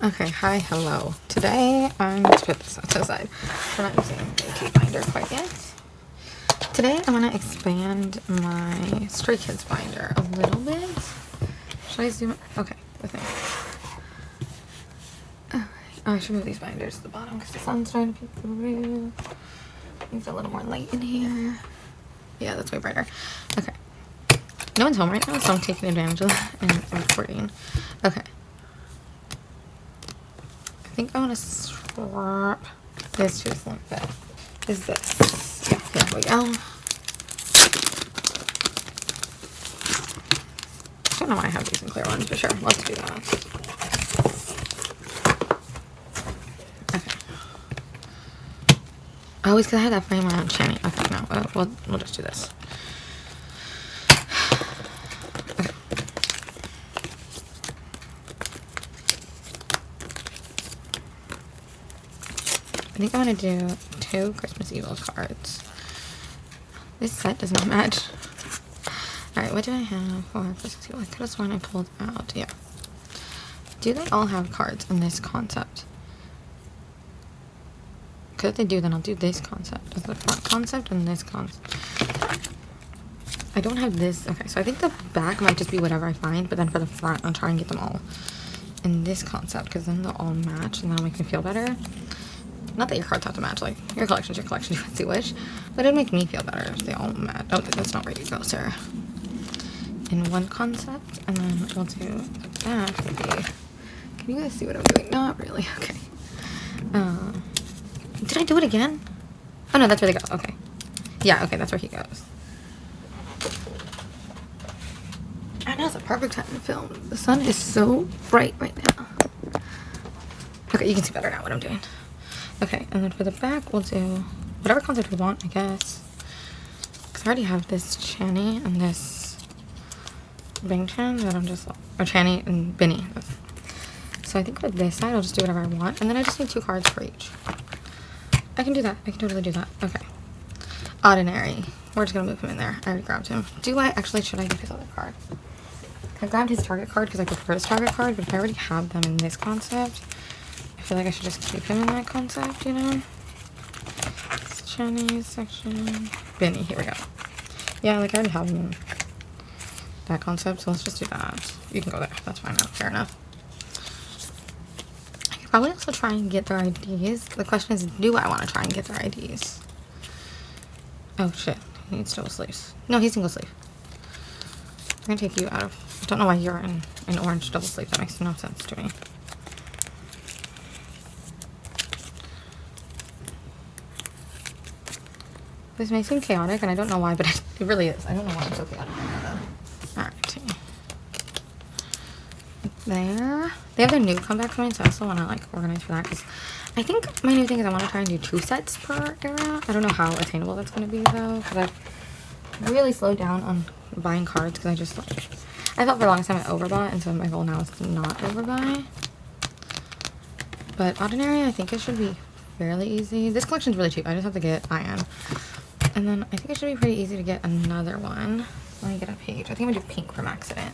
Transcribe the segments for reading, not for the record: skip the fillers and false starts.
Okay, hi, hello. Today, I'm going to put this to the side. We're not using the tea binder quite yet. Today, I'm going to expand my Stray Kids binder a little bit. Should I zoom it? Okay, the thing. Oh, I should move these binders to the bottom because the sun's starting to peek through. Needs a little more light in here. Yeah, that's way brighter. Okay. No one's home right now, so I'm taking advantage of that and I'm recording. Okay. I think I want to swap this to a slim fit. Is this? Yeah, there we go. I don't know why I have these in clear ones, but sure, let's do that. Okay. Oh, it's because I had that frame around Channy. Okay, no, we'll just do this. I think I want to do 2 Christmas Evil cards. This set does not match. Alright, what do I have for Christmas Evil? I could have sworn I pulled out. Yeah. Do they all have cards in this concept? Because if they do, then I'll do this concept as the front concept and this concept. I don't have this. Okay, so I think the back might just be whatever I find, but then for the front, I'll try and get them all in this concept because then they'll all match and that'll make me feel better. Not that your cards have to match, like, your collection's your collection, you fancy wish. But it'd make me feel better if they all match. Oh, that's not where you go, sir. In one concept, and then we'll do that would be... Can you guys see what I'm doing? Not really, okay. Did I do it again? Oh no, that's where they go, okay. Yeah, okay, that's where he goes. I know, it's a perfect time to film. The sun is so bright right now. Okay, you can see better now what I'm doing. Okay, and then for the back, we'll do whatever concept we want, I guess. Because I already have this Channy and this Bing Chan that I'm just... Or Channy and Binny. So I think with this side, I'll just do whatever I want. And then I just need 2 cards for each. I can do that. I can totally do that. Okay. Ordinary. We're just going to move him in there. I already grabbed him. Do I... Actually, should I get his other card? I grabbed his target card because I prefer his target card. But if I already have them in this concept... I feel like I should just keep him in that concept, you know? It's Chinese section. Binny, here we go. Yeah, like I already have him in that concept, so let's just do that. You can go there. That's fine now. Fair enough. I could probably also try and get their IDs. The question is, do I want to try and get their IDs? Oh, shit. He needs double sleeves. No, he's single sleeve. I'm going to take you out of... I don't know why you're in an orange double sleeve. That makes no sense to me. This may seem chaotic, and I don't know why, but it really is. I don't know why I'm so chaotic right now, though. Alright. There. They have their new comeback coming, so I also want to, like, organize for that, because I think my new thing is I want to try and do 2 sets per era. I don't know how attainable that's going to be, though, because I've really slowed down on buying cards, because I just, like... I thought for the longest time I overbought, and so my goal now is to not overbuy. But Ordinary, I think it should be fairly easy. This collection's really cheap. I just have to get Iron. And then I think it should be pretty easy to get another one. Let me get a page. I think I'm going to do pink from accident.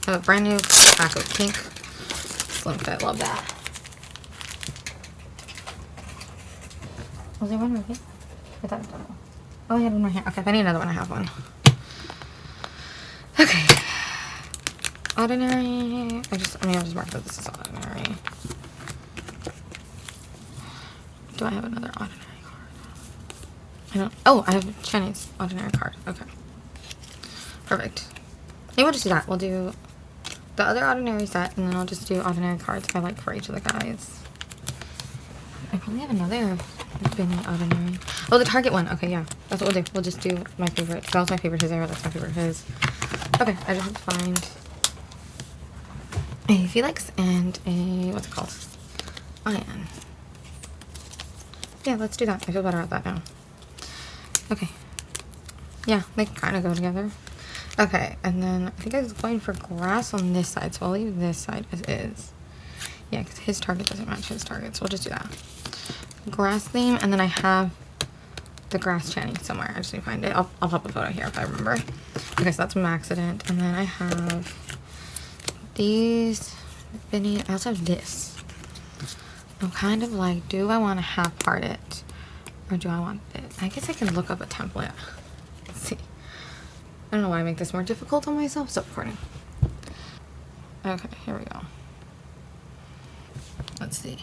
I have a brand new pack of pink slim fit. Love that. Was there one right here? I thought I don't know. Oh, I had one right here. Okay, if I need another one, I have one. Okay. Ordinary. I'll just mark that this is ordinary. Do I have another ordinary card? I don't. Oh, I have Chinese ordinary card. Okay. Perfect. Maybe we'll just do that. We'll do the other ordinary set, and then I'll just do ordinary cards I like for each of the guys. I probably have another Binny ordinary. Oh, the Target one. Okay, yeah. That's what we'll do. We'll just do my favorite. That was my favorite his era. That's my favorite his. Okay, I just have to find a Felix and a, what's it called? Iron. Yeah, let's do that. I feel better about that now. Okay. Yeah, they can kind of go together. Okay, and then I think I was going for grass on this side, so I'll leave this side as is. Yeah, because his target doesn't match his target, so we'll just do that. Grass theme, and then I have the grass channy somewhere. I just need to find it. I'll pop a photo here if I remember. Okay, so that's from Accident. And then I have these. I also have this. I'm kind of like, do I want to half-part it? Or do I want it? I guess I can look up a template. Let's see. I don't know why I make this more difficult on myself. Stop recording. Okay, here we go. Let's see.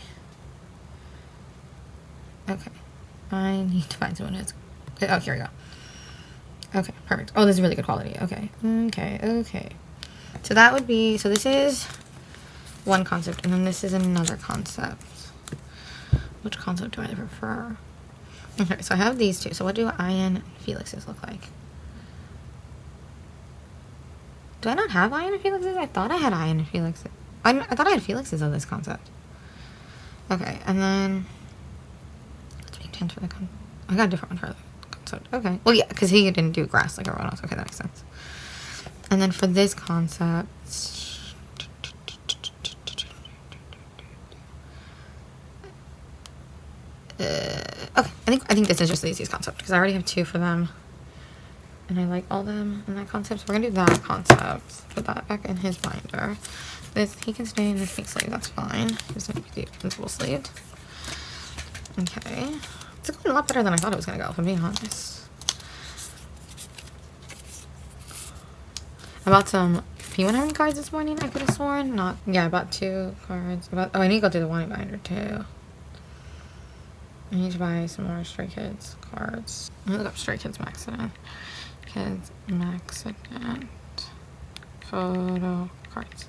Okay. I need to find someone who's... Oh, here we go. Okay, perfect. Oh, this is really good quality. Okay. Okay. So that would be... So this is one concept, and then this is another concept. Which concept do I prefer? Okay, so I have these two. So what do Ian and Felix's look like? Do I not have Ian and Felix's? I thought I had Ian and Felix's. I thought I had Felix's on this concept. Okay, and then... Let's make 10 for the concept. I got a different one for the concept. Okay. Well, yeah, because he didn't do grass like everyone else. Okay, that makes sense. And then for this concept... Okay, I think this is just the easiest concept because I already have two for them, and I like all them in that concept. So we're gonna do that concept. Put that back in his binder. This he can stay in this pink sleeve. That's fine. Just gonna be the extensible sleeve. Okay, it's going a lot better than I thought it was gonna go. If I'm being honest. I bought some P100 cards this morning. I could have sworn. Not. Yeah, I bought 2 cards. Oh, I need to go through the one binder too. I need to buy some more Stray Kids cards. I'm gonna look up Stray Kids Maxident. Kids Maxident photo cards.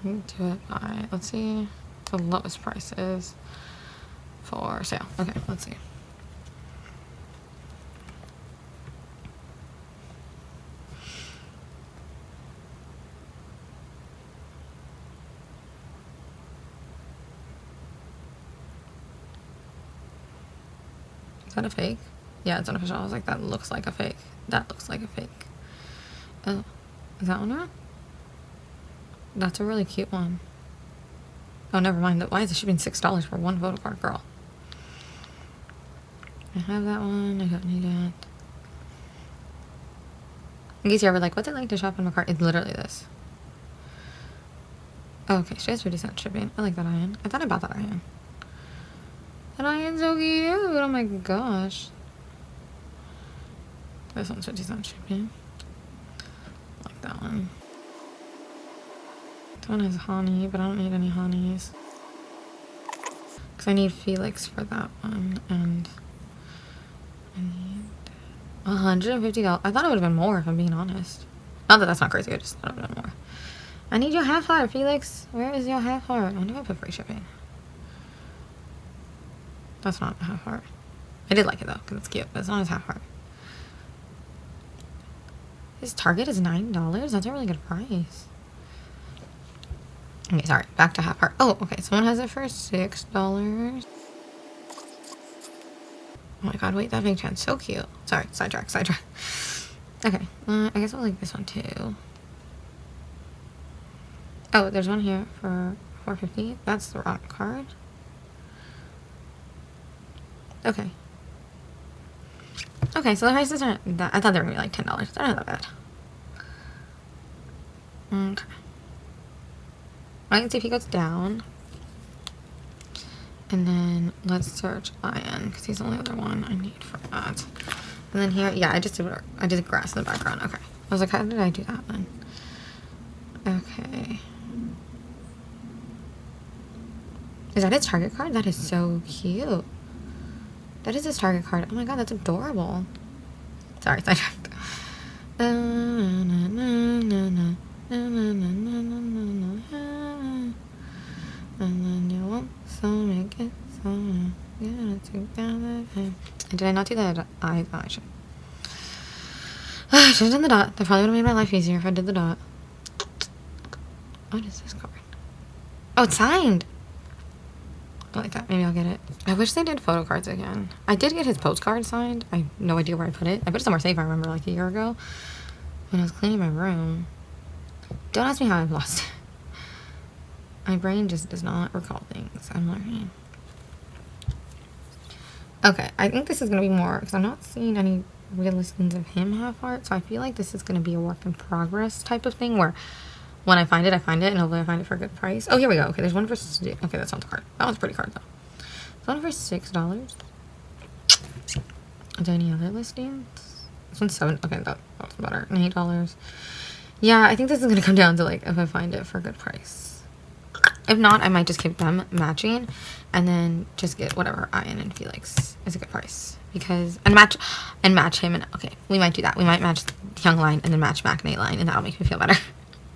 Do it by, let's see, the lowest price is for sale. Okay, let's see. Is that a fake? Yeah, it's unofficial. I was like, that looks like a fake. That looks like a fake. Oh, is that one right? That's a really cute one. Oh, never mind. Why is it shipping $6 for one photo card, girl? I have that one. I don't need it. In case you're ever like, what's it like to shop on my cart? It's literally this. Oh, okay, she has 50-cent shipping. I like that iron. I thought I bought that iron. That iron's so cute. Oh my gosh. This one's 50-cent shipping. I like that one. That one has honey, but I don't need any honeys. Because I need Felix for that one. And I need $150. I thought it would have been more, if I'm being honest. Not that that's not crazy. I just thought it would have been more. I need your half heart, Felix. Where is your half heart? I wonder if I put free shipping. That's not a half heart. I did like it though, because it's cute, but it's not his half heart. His Target is $9? That's a really good price. Okay, sorry. Back to half heart. Oh, okay. Someone has it for $6. Oh my god, wait, that makes sense. So cute. Sorry, sidetrack. Okay, I guess I'll like this one too. Oh, there's one here for $4.50. That's the wrong card. Okay. Okay, so the prices aren't that... I thought they were going to be like $10. They're not that bad. Okay. I can see if he goes down. And then let's search Ian, because he's the only other one I need for that. And then here, yeah, I did grass in the background. Okay. I was like, how did I do that then? Okay. Is that his Target card? That is so cute. That is his Target card. Oh my god, that's adorable. Sorry, sidetracked. And then you want some, make it some. Did I not do that? Oh, I should. I should have done the dot. That probably would have made my life easier if I did the dot. What is this card? Oh, it's signed. I like that. Maybe I'll get it. I wish they did photo cards again. I did get his postcard signed. I have no idea where I put it. I put it somewhere safe, I remember, like a year ago when I was cleaning my room. Don't ask me how I've lost it. My brain just does not recall things. I'm learning. Okay, I think this is going to be more, because I'm not seeing any real listings of him half art, so I feel like this is going to be a work in progress type of thing, where when I find it, and hopefully I find it for a good price. Oh, here we go. Okay, there's one for, okay, that's not the card. That one's a pretty card, though. There's one for $6. Are there any other listings? This one's $7. Okay, that's better. And $8. Yeah, I think this is going to come down to, like, if I find it for a good price. If not, I might just keep them matching and then just get whatever Ian and Felix is a good price. Because, and match him, and, okay, we might do that. We might match the Young line and then match Mac and 8 line, and that'll make me feel better.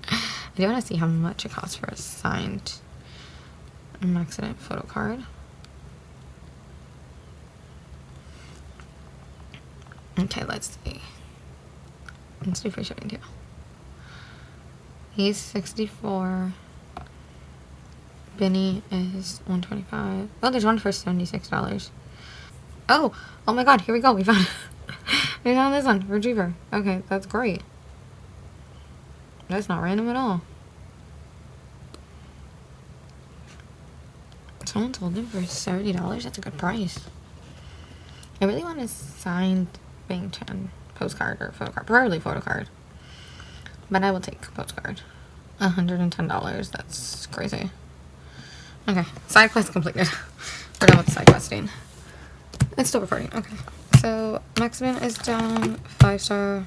I do want to see how much it costs for a signed accident photo card. Okay, let's see. Let's do free shipping too. He's 64. Benny is 125. Oh, there's one for $76. Oh my god, here we go. We found we found this one for cheaper. Okay, that's great. That's not random at all. Someone sold them for $30. That's a good price. I really want a signed Bang Chan postcard or photo card. Preferably photo card. But I will take postcard. $110. That's crazy. Okay, side quest completed. We're done with the side questing. It's still recording. Okay, so Mexican is done. 5-star.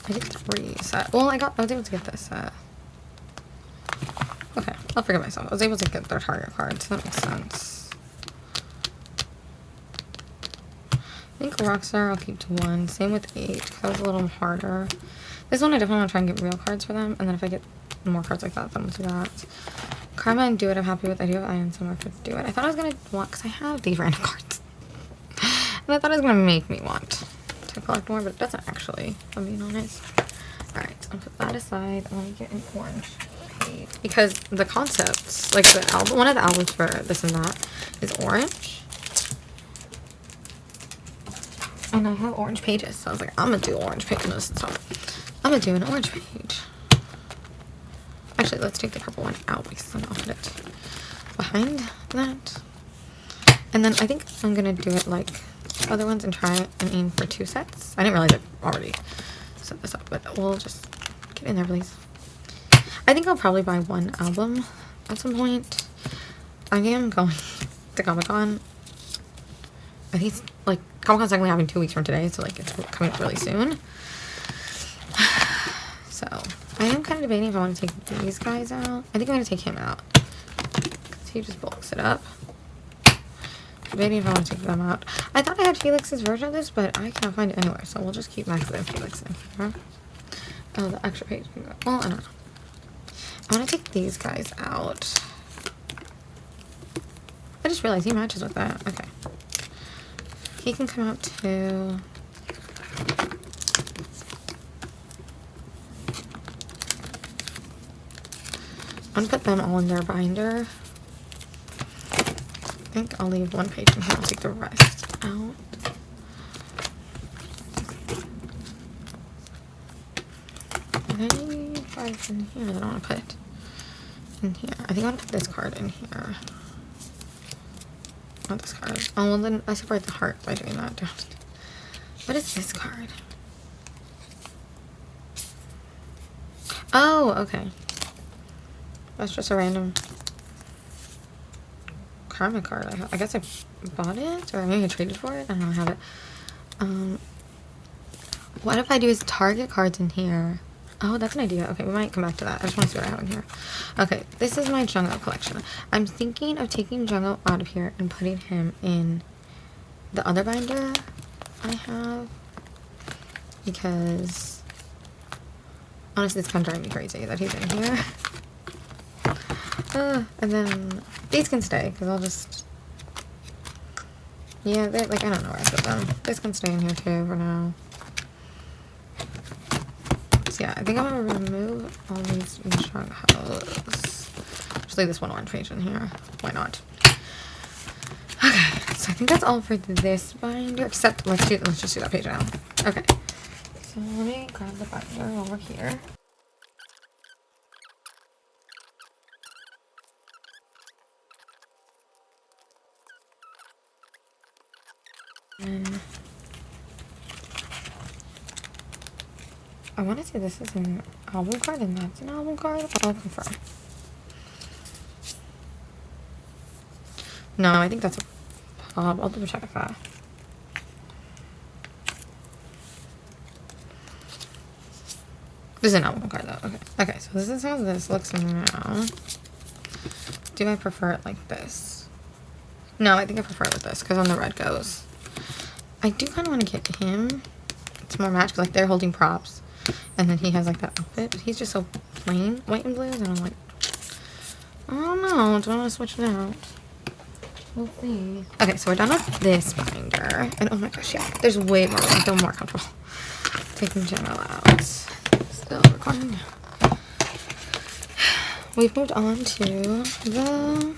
I did 3 set. Well, I was able to get this set. Okay, I'll forgive myself. I was able to get their target cards. That makes sense. I think Rockstar I'll keep to 1. Same with 8, because that was a little harder. This one I definitely want to try and get real cards for them, and then if I get more cards like that, then we'll do that. Karma and Do It I'm happy with. I do have Iron somewhere for Do It. I thought I was going to want, because I have these random cards. And I thought it was going to make me want to collect more, but it doesn't actually, if I'm being honest. Alright, I'll put that aside. I want to get an orange page. Because the concepts, like the album, one of the albums for this and that is orange. And I have orange pages, so I was like, I'm gonna do orange pages. So I'm gonna do an orange page. Actually, let's take the purple one out because then I'll put it behind that. And then I think I'm gonna do it like other ones and try and aim for 2 sets. I didn't realize I already set this up, but we'll just get in there, please. I think I'll probably buy 1 album at some point. I am going to Comic-Con. I think it's like Comic-Con's only having 2 weeks from today, so like it's coming up really soon. So I am kind of debating if I want to take these guys out. I think I'm going to take him out because he just bulks it up. Debating if I want to take them out. I thought I had Felix's version of this, but I can't find it anywhere, so we'll just keep Max and Felix in here. Oh, the extra page. Well, I don't know. I want to take these guys out. I just realized he matches with that. Okay. He can come out too. I'm gonna put them all in their binder. I think I'll leave 1 page in here. I'll take the rest out. Are there any cards in here that I want to put in here? I think I want to put this card in here. Not this card. Oh, well then I separate the heart by doing that. What is this card? Oh, okay. That's just a random karma card. I guess I bought it, or maybe I traded for it. I don't know. I have it. What if I do is target cards in here? Oh, that's an idea. Okay, we might come back to that. I just want to see what I have in here. Okay, this is my Jongho collection. I'm thinking of taking Jongho out of here and putting him in the other binder I have. Because, honestly, it's kind of driving me crazy that he's in here. And then these can stay, because I'll just... Yeah, they're, like, I don't know where I put them. This can stay in here, too, for now. So yeah, I think I'm going to remove all these Jonghos. Just leave this one orange page in here. Why not? Okay, so I think that's all for this binder. Except, let's just do that page now. Okay, so let me grab the binder over here. And I want to say this is an album card and that's an album card. I'll confirm. No, I think that's a pop. I'll double check that. This is an album card though. Okay. Okay, so this is how this looks now. Do I prefer it like this? No, I think I prefer it with this because on the red goes. I do kind of want to get him. It's more match because like they're holding props. And then he has like that outfit. But he's just so plain, white and blues. And I'm like, I don't know. Do I want to switch it out? We'll see. Okay, so we're done with this binder. And oh my gosh, yeah. There's way more. I feel more comfortable taking general out. Still recording. We've moved on to the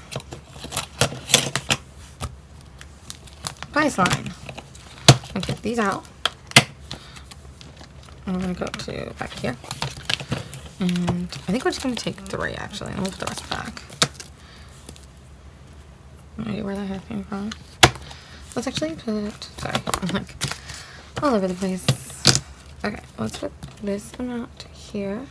price line. I'm gonna get these out. I'm gonna go to back here. And I think we're just gonna take 3 actually, and we'll put the rest back. No idea where that hair came from. Let's actually put, sorry, I'm like all over the place. Okay, let's put this amount here.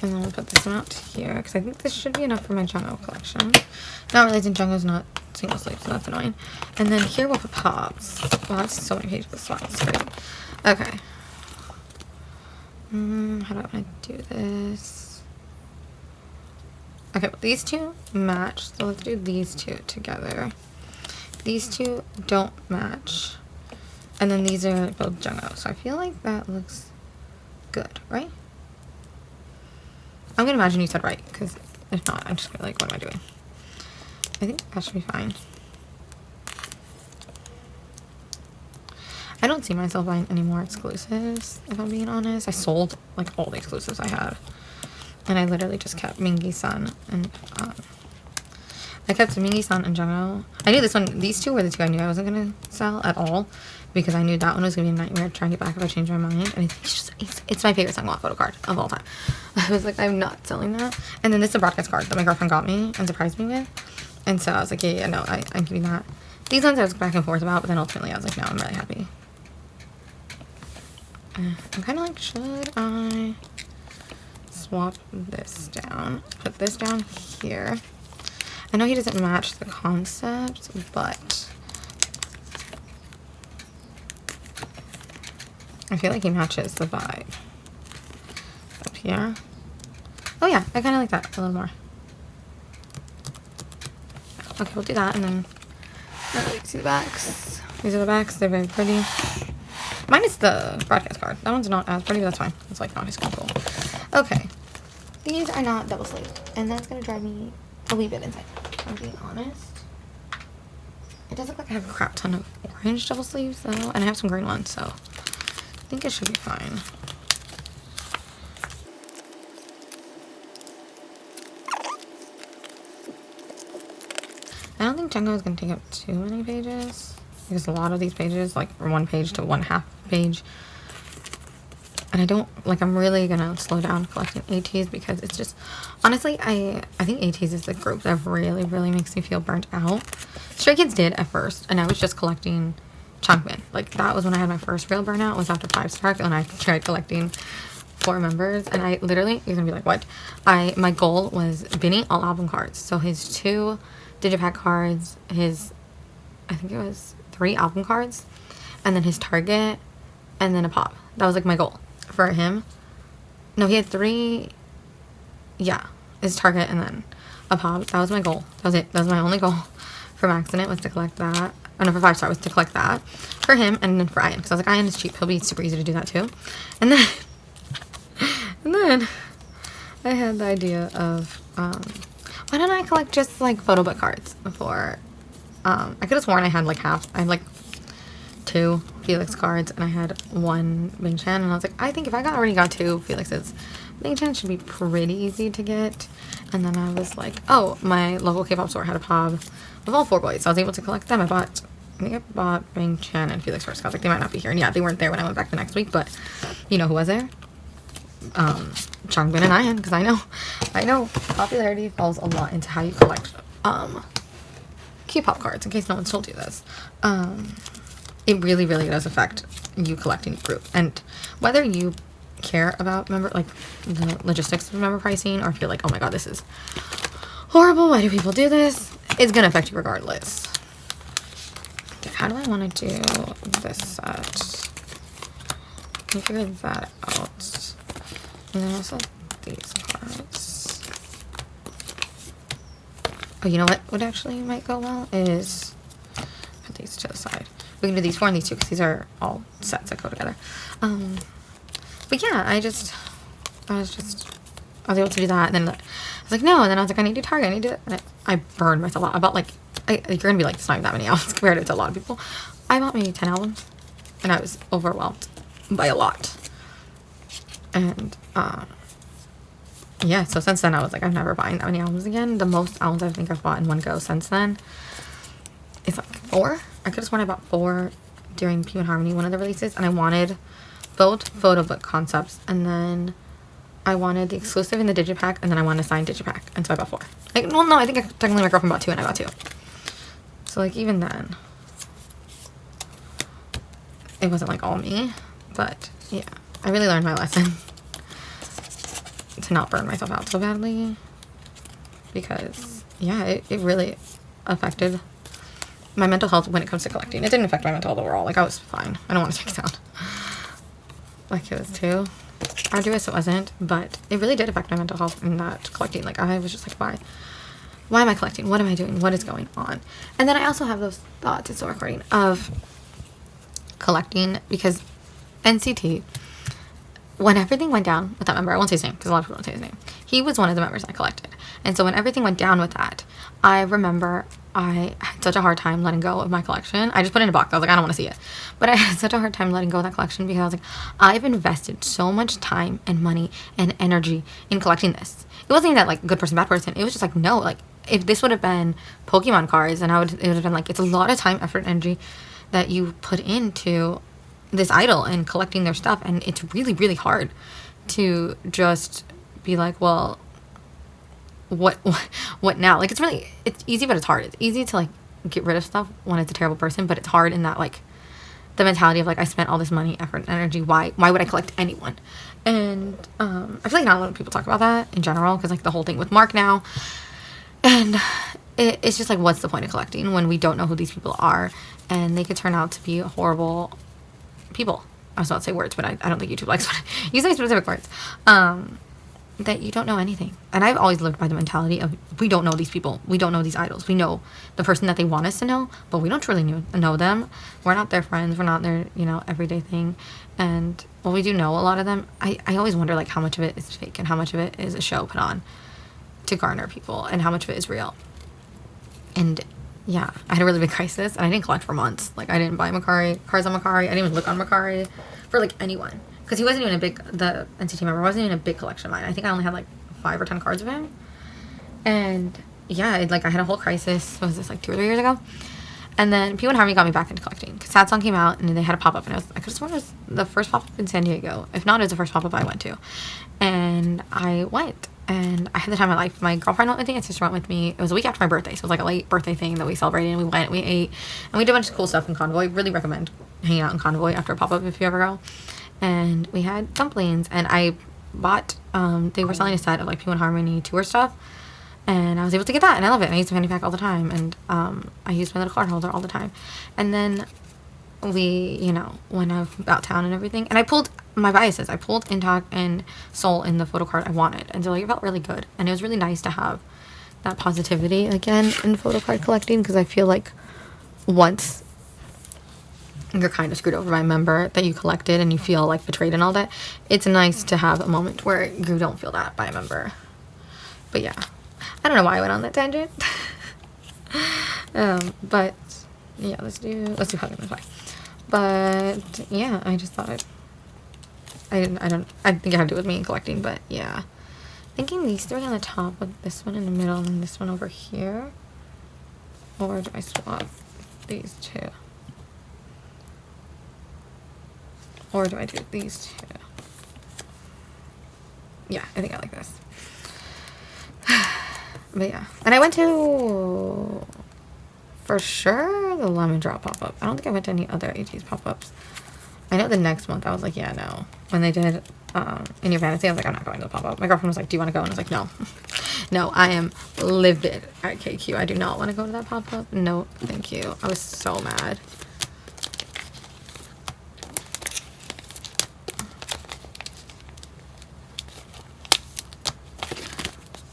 And then we'll put this amount here, because I think this should be enough for my Jongho collection. Not realizing Jongho's not single sleeve, so that's annoying. And then here we'll put pops. Wow, that's so many pages. This one is crazy. Okay. How do I want to do this? Okay, well, these two match, so let's do these two together. These two don't match. And then these are both Jongho, so I feel like that looks good, right? I'm gonna imagine you said right, because if not, I'm just gonna like, what am I doing? I think that should be fine. I don't see myself buying any more exclusives, if I'm being honest. I sold like all the exclusives I had. And I literally just kept Mingi-san and I kept Mingi-san and Jongho. I knew this one, these two were the two I knew I wasn't gonna sell at all because I knew that one was gonna be a nightmare trying to get back if I changed my mind. And it's my favorite Sungwoo photo card of all time. I was like, I'm not selling that. And then this is a broadcast card that my girlfriend got me and surprised me with. And so I was like, yeah, no, I'm giving that. These ones I was back and forth about, but then ultimately I was like, no, I'm really happy. I'm kind of like, should I swap this down? Put this down here. I know he doesn't match the concept, but I feel like he matches the vibe. Up here. Oh yeah, I kind of like that a little more. Okay, we'll do that, and then see the backs. These are the backs. They're very pretty. Mine is the broadcast card. That one's not as pretty, but that's fine. It's like not as cool. Okay, these are not double sleeve, and that's gonna drive me a wee bit insane. I'm being honest. It does look like I have a crap ton of orange double sleeves though, and I have some green ones, so I think it should be fine. I don't think Jongho is going to take up too many pages because a lot of these pages, like from 1 page to 1/2 page, and I don't, like, I'm really going to slow down collecting Ateez because it's just, honestly, I think Ateez is the group that really makes me feel burnt out. Stray Kids did at first, and I was just collecting Chunkmin. Like, that was when I had my first real burnout, was after 5-star, and I tried collecting 4 members, and I literally, you're going to be like, what? My goal was Benny all album cards. So his 2 Digipack cards, his, I think it was 3 album cards, and then his Target, and then a pop. That was like my goal for him. No, he had 3, yeah, his Target and then a pop. That was my goal. That was it. That was my only goal from Accident, was to collect that. Oh no, for 5-star was to collect that for him, and then for Ian, because I was like, Ian is cheap, he'll be super easy to do that too. And then I had the idea of why don't I collect just like photo book cards for I could have sworn I had like half. I had like 2 Felix cards and I had 1 Bing Chan, and I was like, I think if I already got 2 Felix's, Bing Chan should be pretty easy to get. And then I was like, oh, my local K-pop store had a pub of all 4 boys, so I was able to collect them. I bought think I bought Bing Chen and Felix first. I was like, they might not be here. And yeah, they weren't there when I went back the next week, but you know who was there? Changbin and Ian, because I know popularity falls a lot into how you collect K-pop cards, in case no one's told you this. It really, really does affect you collecting group. And whether you care about member, like, the logistics of member pricing, or feel like, oh my god, this is horrible, why do people do this? It's gonna affect you regardless. Okay, how do I want to do this set? Let me figure that out. And then also these cards. Oh, you know what would actually might go well is put these to the side. We can do these 4 and these 2 because these are all sets that go together. But yeah, I was able to do that. And then I was like, no. And then I was like, I need to Target. I need to. And I burned myself out. About like, you're gonna be like, it's not even that many albums compared to a lot of people. I bought maybe 10 albums, and I was overwhelmed by a lot. And yeah, so since then I was like, I'm never buying that many albums again. The most albums I think I've bought in one go since then is like 4. I could have sworn I bought 4 during P and Harmony, one of the releases, and I wanted both photo book concepts, and then I wanted the exclusive in the digipack, and then I wanted a signed digipack, and so I bought 4. Like, well, no, I think technically my girlfriend bought 2 and I bought 2. So like even then, it wasn't like all me, but yeah, I really learned my lesson to not burn myself out so badly, because yeah, it really affected my mental health when it comes to collecting. It didn't affect my mental health overall. Like, I was fine. I don't want to take it down. Like, it was too arduous. It wasn't, but it really did affect my mental health in that collecting. Like, I was just like, why am I collecting? What am I doing? What is going on? And then I also have those thoughts, it's still recording, of collecting, because NCT, when everything went down with that member, I won't say his name because a lot of people don't say his name. He was one of the members I collected. And so when everything went down with that, I remember I had such a hard time letting go of my collection. I just put it in a box. I was like, I don't want to see it. But I had such a hard time letting go of that collection because I was like, I've invested so much time and money and energy in collecting this. It wasn't even that, like, good person, bad person. It was just like, no, like, if this would have been Pokemon cards, and it would have been like, it's a lot of time, effort, and energy that you put into this idol and collecting their stuff, and it's really, really hard to just be like, well, what now? Like, it's easy, but it's hard. It's easy to, like, get rid of stuff when it's a terrible person, but it's hard in that, like, the mentality of, like, I spent all this money, effort, and energy, why would I collect anyone? And I feel like not a lot of people talk about that in general, because, like, the whole thing with Mark now, and it's just like, what's the point of collecting when we don't know who these people are, and they could turn out to be horrible people. I was about to say words, but I don't think YouTube likes using specific words. That you don't know anything. And I've always lived by the mentality of, we don't know these people. We don't know these idols. We know the person that they want us to know, but we don't truly know them. We're not their friends. We're not their, everyday thing. And while we do know a lot of them, I always wonder, like, how much of it is fake and how much of it is a show put on to garner people, and how much of it is real. And yeah, I had a really big crisis, and I didn't collect for months. Like, I didn't buy cards on Macari. I didn't even look on Macari for, like, anyone. Because he wasn't even the NCT member wasn't even a big collection of mine. I think I only had, like, 5 or 10 cards of him. And yeah, I had a whole crisis. Was this, like, 2 or 3 years ago? And then P1 Harmony got me back into collecting. Because Sad Song came out, and they had a pop-up. And I could have sworn it was the first pop-up in San Diego. If not, it was the first pop-up I went to. And I went. And I had the time of my life. My girlfriend went with me, and sister went with me. It was a week after my birthday, so it was like a late birthday thing that we celebrated, and we went, we ate, and we did a bunch of cool stuff in Convoy. Really recommend hanging out in Convoy after a pop-up if you ever go. And we had dumplings, and I bought, they were selling a set of, like, P1 Harmony tour stuff, and I was able to get that, and I love it. I use the fanny pack all the time, and I use my little card holder all the time. And then we, went about town and everything, and I pulled my biases. I pulled Intact and Soul in the photo card I wanted, and so, like, it felt really good, and it was really nice to have that positivity again in photo card collecting, because I feel like once you're kind of screwed over by a member that you collected and you feel, like, betrayed and all that, it's nice to have a moment where you don't feel that by a member. But yeah, I don't know why I went on that tangent. But yeah, let's do Howdy and Fly. But yeah, I just thought I think it had to do with me and collecting, but yeah. Thinking these 3 on the top with this one in the middle and this one over here. Or do I swap these 2? Or do I do these two? Yeah, I think I like this. But yeah. And I went to, for sure, the Lemon Drop pop-up. I don't think I went to any other Ateez pop-ups. I know the next month I was like, yeah, no. When they did In Your Fantasy, I was like, I'm not going to the pop-up. My girlfriend was like, do you want to go? And I was like, no. No, I am livid at KQ. I do not want to go to that pop-up. No, thank you. I was so mad.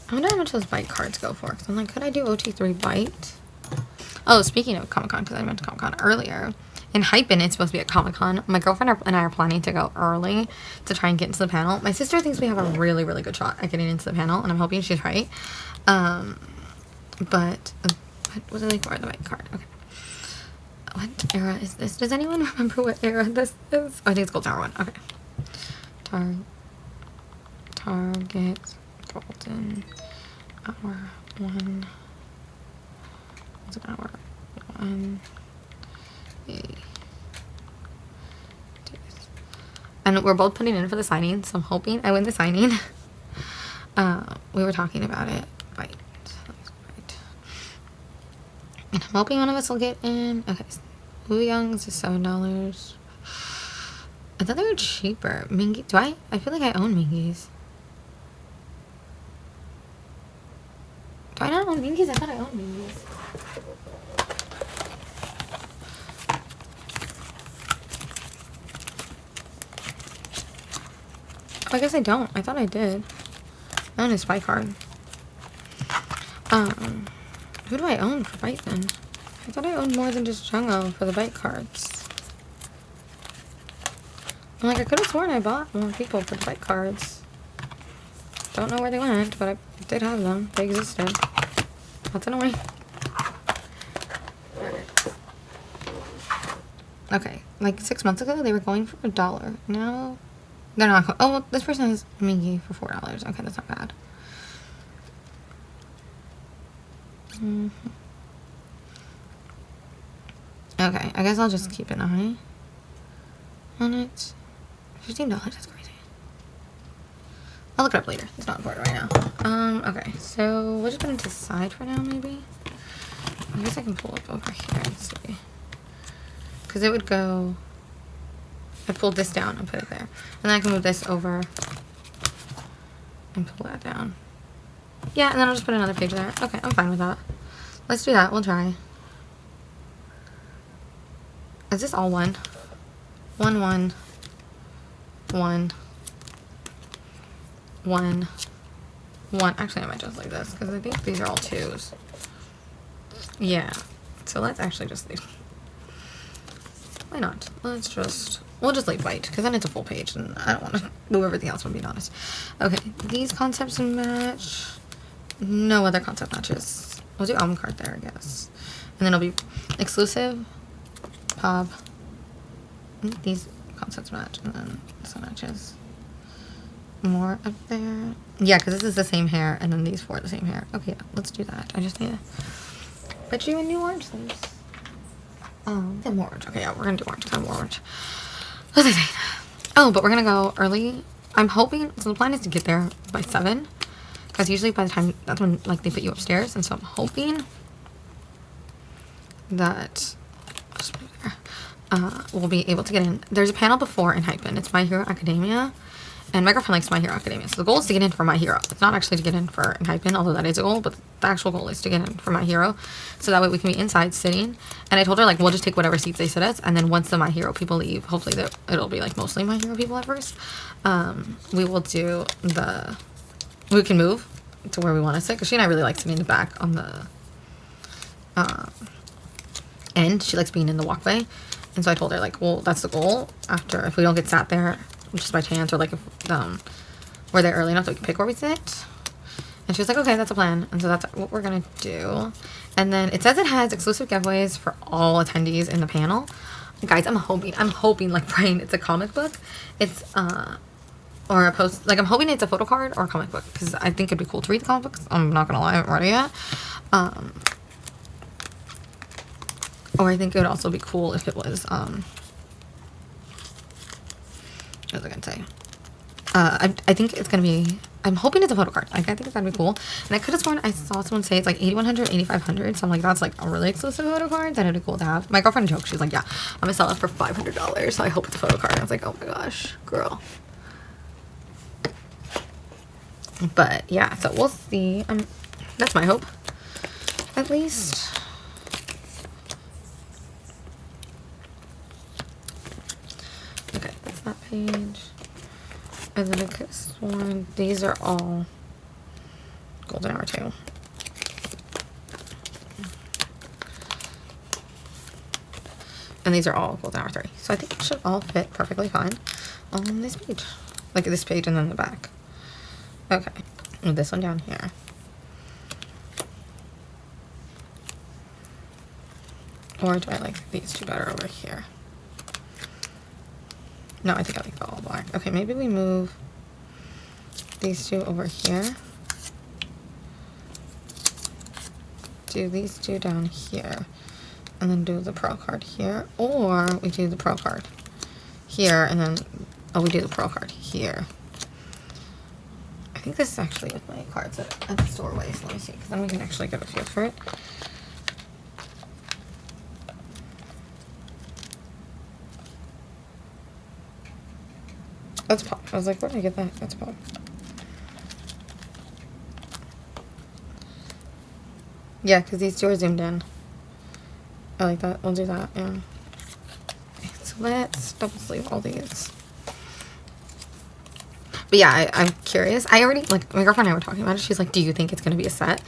I wonder how much those bite cards go for. Because I'm like, could I do OT3 bite? Oh, speaking of Comic-Con, because I went to Comic-Con earlier. In Hypin', it's supposed to be at Comic-Con. My girlfriend and I are planning to go early to try and get into the panel. My sister thinks we have a really, really good shot at getting into the panel, and I'm hoping she's right. But, what was it like for the bite card? Okay. What era is this? Does anyone remember what era this is? Oh, I think it's Gold Tower 1. Okay. Target. Golden Hour 1. What's an hour? 1. And we're both putting in for the signing, so I'm hoping I win the signing. We were talking about it. Right. And I'm hoping one of us will get in. Okay. Wu Young's is $7. I thought they were cheaper. Mingy. Do I? I feel like I own Mingy's. Do I not own Mingy's? I thought I owned Mingy's. I guess I don't. I thought I did. I own his Spy card. Who do I own for Bite then? I thought I owned more than just Jongho for the Bite cards. I'm like, I could have sworn I bought more people for the Bite cards. Don't know where they went, but I did have them. They existed. That's annoying. Okay, like 6 months ago, they were going for $1. Now, they're not. Oh, well, this person has Mingy for $4. Okay, that's not bad. Okay, I guess I'll just keep an eye on it. $15, that's crazy. I'll look it up later. It's not important right now. Okay, so we'll just put it to the side for now, maybe. I guess I can pull it over here and see. Because it would go... I pulled this down and put it there. And then I can move this over and pull that down. Yeah, and then I'll just put another page there. Okay, I'm fine with that. Let's do that. We'll try. Is this all one? 1, 1, 1, 1, 1. Actually, I might just like this because I think these are all 2s. Yeah. So let's actually just leave. Why not? Let's just... We'll just leave white because then it's a full page and I don't want to move everything else, I'm being honest. Okay, these concepts match. No other concept matches. We'll do album card there, I guess. And then it'll be exclusive, pop. These concepts match and then this one matches. More up there. Yeah, because this is the same hair and then these 4 are the same hair. Okay, yeah, let's do that. I just need to put you in new orange sleeves. More orange. Okay, yeah, we're gonna do orange. Kind of more orange. What was I saying? Oh, but we're gonna go early. I'm hoping, so the plan is to get there by 7. Because usually by the time, that's when, like, they put you upstairs. And so I'm hoping that, I'll just put it there, we'll be able to get in. There's a panel before in Hypin'. It's My Hero Academia. And my girlfriend likes My Hero Academia. So the goal is to get in for My Hero. It's not actually to get in for Hypin', although that is a goal. But the actual goal is to get in for My Hero. So that way we can be inside sitting. And I told her, like, we'll just take whatever seats they sit us. And then once the My Hero people leave, hopefully it'll be, like, mostly My Hero people at first. We will do the... We can move to where we want to sit. Because she and I really like sitting in the back on the end. She likes being in the walkway. And so I told her, like, well, that's the goal. After, if we don't get sat there just by chance, or like if we're there early enough that we can pick where we sit. And she was like, okay, that's a plan. And so that's what we're gonna do. And then it says it has exclusive giveaways for all attendees in the panel. Guys, I'm hoping like Brian, it's a comic book. It's or a post, like I'm hoping it's a photo card or a comic book because I think it'd be cool to read the comic books. I'm not gonna lie, I haven't read it yet. Or I think it would also be cool if it was What was I gonna say? I think it's gonna be, I'm hoping it's a photo card. Like, I think it's gonna be cool. And I could have sworn I saw someone say it's like 8100, 8500. So I'm like, that's like a really exclusive photo card. That'd be cool to have. My girlfriend joked, she's like, yeah, I'm gonna sell it for $500. So I hope it's a photo card. I was like, oh my gosh, girl. But yeah, so we'll see. That's my hope, at least. Okay, that's that page. And then I could have sworn these are all golden hour too. And these are all golden hour 3. So I think it should all fit perfectly fine on this page. Like this page and then the back. Okay. And this one down here. Or do I like these two better over here? No, I think I like the all black. Okay, maybe we move these two over here. Do these two down here. And then do the pro card here. Or we do the pro card here and then, oh, we do the pro card here. I think this is actually with my cards at the storeway. So let me see, because then we can actually get a feel for it. That's pop. I was like, where did I get that? That's pop. Yeah, because these two are zoomed in. I like that. We'll do that, yeah. Okay, so let's double sleeve all these. But yeah, I'm curious. I already, like, my girlfriend and I were talking about it. She's like, do you think it's going to be a set?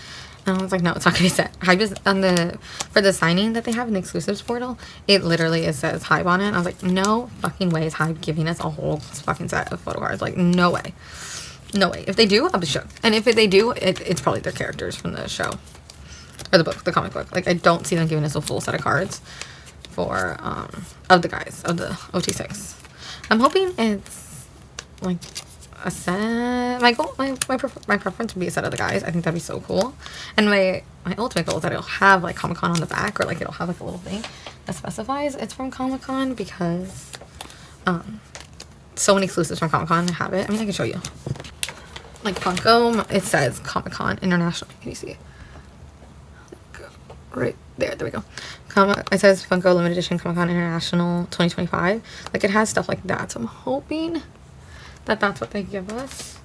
And I was like, no, it's not going to be a set. I just, for the signing that they have in the exclusives portal, it literally says Hive on it. And I was like, no fucking way is Hive giving us a whole fucking set of photo cards. Like, no way. No way. If they do, I'll be shook. And if they do, it's probably their characters from the show. Or the book, the comic book. Like, I don't see them giving us a full set of cards for, of the guys, of the OT6. I'm hoping it's, like, a set. My goal, my preference would be a set of the guys. I think that'd be so cool. And my ultimate goal is that it'll have like Comic-Con on the back, or like it'll have like a little thing that specifies it's from Comic-Con, because so many exclusives from Comic-Con have it. I mean, I can show you. Like Funko, it says Comic-Con International. Can you see it? Right there. There we go. It says Funko Limited Edition Comic-Con International 2025. Like, it has stuff like that. So I'm hoping that that's what they give us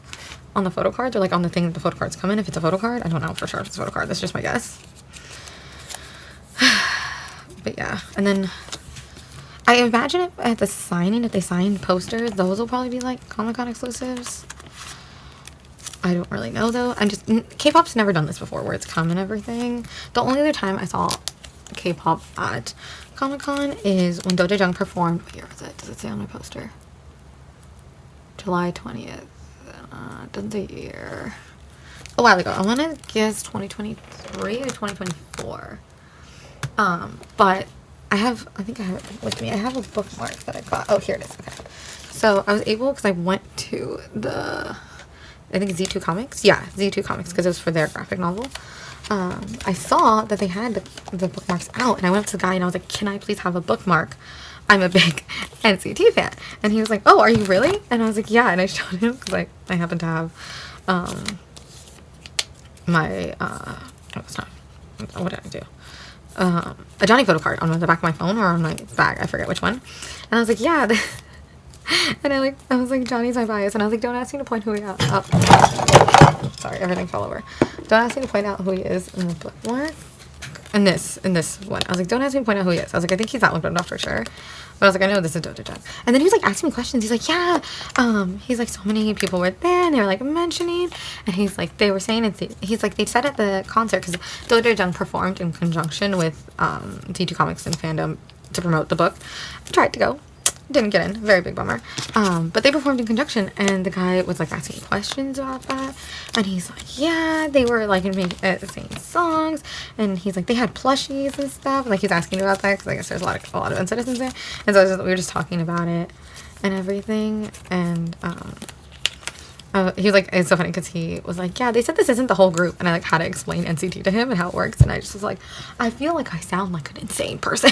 on the photo cards, or like on the thing that the photo cards come in. If it's a photo card, I don't know for sure if it's a photo card. That's just my guess. But yeah, and then I imagine it at the signing, if they sign posters, those will probably be like Comic-Con exclusives. I don't really know though. K-pop's never done this before where it's come and everything. The only other time I saw K-pop at Comic-Con is when Jojo performed. What year was it? Does it say on my poster? July 20th. Doesn't say year. A while ago. I want to guess 2023 or 2024. But I think I have it with me. I have a bookmark that I got. Oh, here it is. Okay. So I was able, because I went to I think Z2 Comics. Yeah, Z2 Comics, because it was for their graphic novel. I saw that they had the bookmarks out, and I went up to the guy and I was like, can I please have a bookmark? I'm a big NCT fan. And he was like, oh, are you really? And I was like, yeah. And I showed him, because I happen to have my, what did I do? A Johnny photo card on the back of my phone, or on my bag. I forget which one. And I was like, yeah. And I was like, Johnny's my bias. And I was like, don't ask me to point who he is. Oh. Sorry, everything fell over. Don't ask me to point out who he is in the bookmark. In this one. I was like, don't ask me to point out who he is. I was like, I think he's that one, but I'm not for sure. But I was like, I know this is Jojo. And then he was like asking me questions. He's like, yeah. He's like, so many people were there and they were like mentioning. And he's like, they were saying he's like, they said at the concert, because Jojo performed in conjunction with Z2 Comics and Fandom to promote the book. I tried to go. Didn't get in. Very big bummer. But they performed in conjunction, and the guy was like asking questions about that, and he's like, yeah, they were like singing songs, and he's like, they had plushies and stuff, and like he's asking about that, because I guess there's a lot of incidents there, and so we were just talking about it and everything, and he was like, it's so funny because he was like, yeah, they said this isn't the whole group, and I like had to explain NCT to him and how it works, and I just was like, I feel like I sound like an insane person.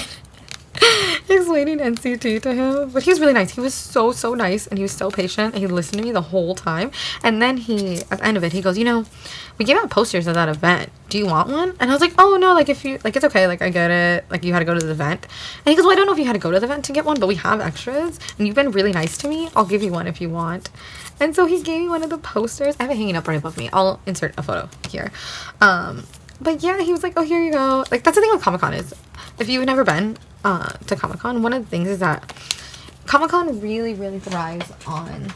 explaining NCT to him, but he was really nice. He was so nice, and he was so patient, and he listened to me the whole time. And then he, at the end of it, he goes, you know, we gave out posters at that event. Do you want one? And I was like, oh no, like if you, like it's okay, like I get it, like you had to go to the event. And he goes, well, I don't know if you had to go to the event to get one, but we have extras, and you've been really nice to me. I'll give you one if you want. And so he gave me one of the posters. I have it hanging up right above me. I'll insert a photo here. But yeah, he was like, oh, here you go. Like, that's the thing with Comic-Con is, if you've never been to Comic-Con, one of the things is that Comic-Con really thrives on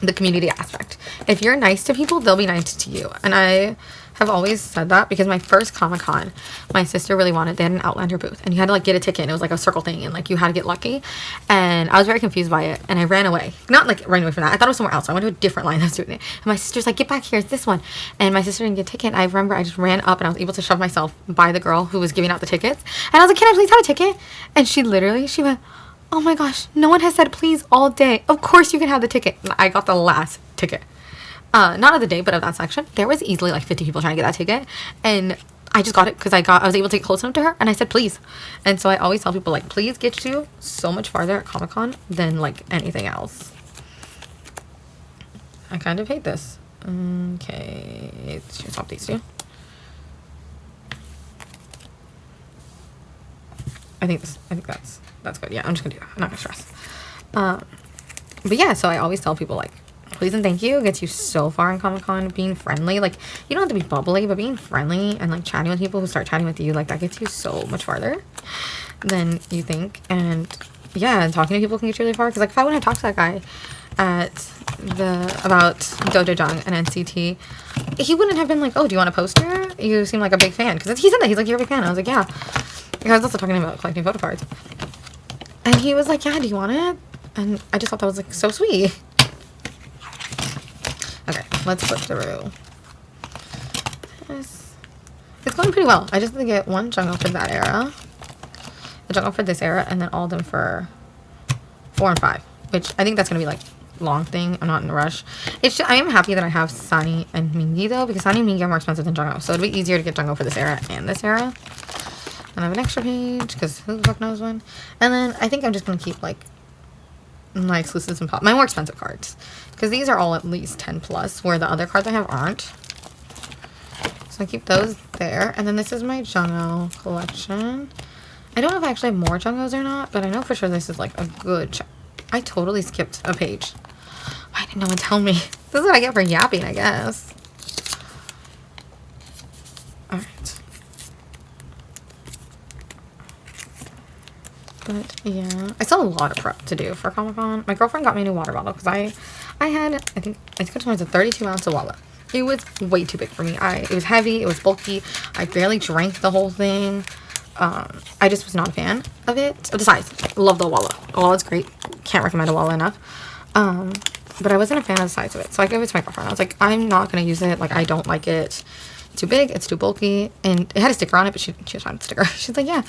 the community aspect. If you're nice to people, they'll be nice to you. And I have always said that because my first Comic-Con, my sister really wanted, they had an Outlander booth, and you had to like get a ticket, and it was like a circle thing, and like you had to get lucky, and I was very confused by it, and I ran away. Not like ran away from that, I thought it was somewhere else. I went to a different line that was doing it, and my sister's like, get back here, it's this one. And my sister didn't get a ticket. I remember I just ran up, and I was able to shove myself by the girl who was giving out the tickets, and I was like, can I please have a ticket? And she went, oh my gosh, no one has said please all day, of course you can have the ticket. And I got the last ticket. Not of the day, but of that section. There was easily like 50 people trying to get that ticket, and I just got it because I was able to get close enough to her, and I said please. And so I always tell people, like, please get you so much farther at Comic-Con than like anything else. I kind of hate this. Okay, let's swap these two. I think that's good. Yeah, I'm just gonna do that. I'm not gonna stress. But yeah, so I always tell people, like, please and thank you gets you so far in Comic-Con. Being friendly, like, you don't have to be bubbly, but being friendly and like chatting with people who start chatting with you, like, that gets you so much farther than you think. And yeah, and talking to people can get you really far. Because like, if I wouldn't have talked to that guy about Jojo and NCT, he wouldn't have been like, oh, do you want a poster? You seem like a big fan. Because he said that, he's like, you're a big fan. I was like, yeah. I was also talking to him about collecting photo cards, and he was like, yeah, do you want it? And I just thought that was like so sweet. Okay, let's flip through this. It's going pretty well. I just need to get one Jongho for that era, the Jongho for this era, and then all of them for 4 and 5, which I think that's going to be like long thing. I'm not in a rush. It's just, I am happy that I have Sunny and Mingi though, because Sunny and Mingi are more expensive than Jongho, so it'll be easier to get Jongho for this era and this era. And I have an extra page because who the fuck knows when. And then I think I'm just going to keep like my exclusives and pop, my more expensive cards, because these are all at least 10 plus, where the other cards I have aren't. So I keep those there. And then this is my Jongho collection. I don't know if I actually have more Jonghos or not, but I know for sure this is like a good I totally skipped a page. Why didn't no one tell me? This is what I get for yapping, I guess. Alright. But yeah, I still have a lot of prep to do for Comic-Con. My girlfriend got me a new water bottle because I had, I think it was a 32-ounce wallet. It was way too big for me. It was heavy, it was bulky. I barely drank the whole thing. I just was not a fan of it. Of the size. Love the wallet. The wallet's great. Can't recommend a wallet enough. But I wasn't a fan of the size of it. So I gave it to my girlfriend. I was like, I'm not going to use it. Like, I don't like it. Too big, it's too bulky, and it had a sticker on it, but she was trying the sticker. She's like, yeah,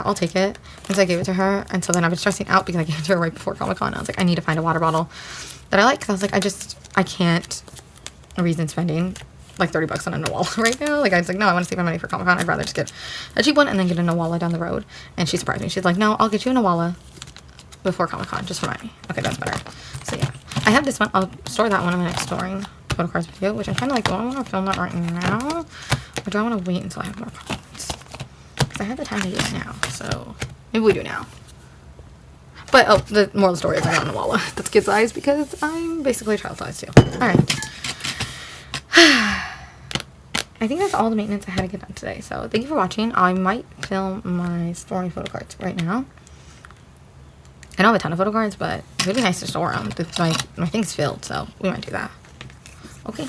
I'll take it. And so I gave it to her, and so then I've been stressing out because I gave it to her right before Comic-Con. I was like, I need to find a water bottle that I like, because I was like, I can't reason spending like 30 bucks on a Nawala right now. Like, I was like, no, I want to save my money for Comic-Con. I'd rather just get a cheap one and then get a Nawala down the road. And she surprised me. She's like, no, I'll get you a Nawala before Comic-Con, just remind me. Okay, that's better. So yeah, I have this one. I'll store that one in my next storing photo cards video, which I'm kind of like, do I want to film that right now, or do I want to wait until I have more cards? Because I have the time to do it now, so maybe we do now. But oh, the moral of the story is I got a Nawala that's kid size because I'm basically child size too. Alright. I think that's all the maintenance I had to get done today. So thank you for watching. I might film my storing photo cards right now. I don't have a ton of photo cards, but it would be nice to store them. My thing's filled, so we might do that. Okay.